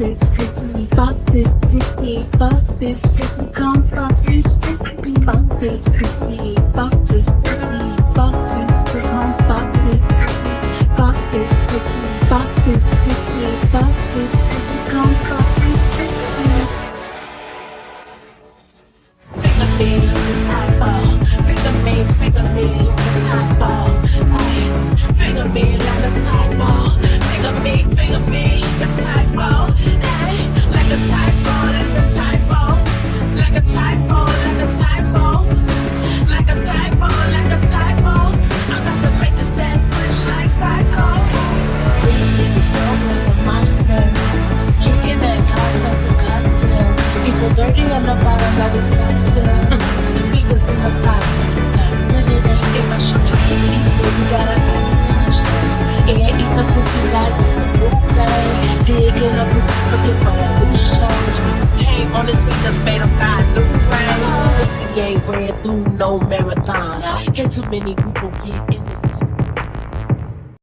this pussy, fuck this pussy, fuck this pussy, come fuck this pussy, fuck this pussy, fuck this pussy, fuck this pussy, come fuck this pussy, fuck this pussy, fuck this pussy, fuck this pussy, come fuck this pussy. Finger me like a typo, finger me like a typo, finger me like a typo, finger me like a typo, like a typo, like a typo, like a typo, like a typo, like a typo, like a typo. I'm about to break this ass switch like Psycho. It's so like a monster, drinking that hot, that's a cocktail. People dirty on the bottom, got the sex still. The fingers in the box, if I show you titties, boy, you gotta have me touch this. Yeah, eat the pussy like it's a new thing. Dig in the pussy looking for a loose change. Came on the sneakers, made them buy new rings. Pussy ain't ran through no marathon. Can't too many people get in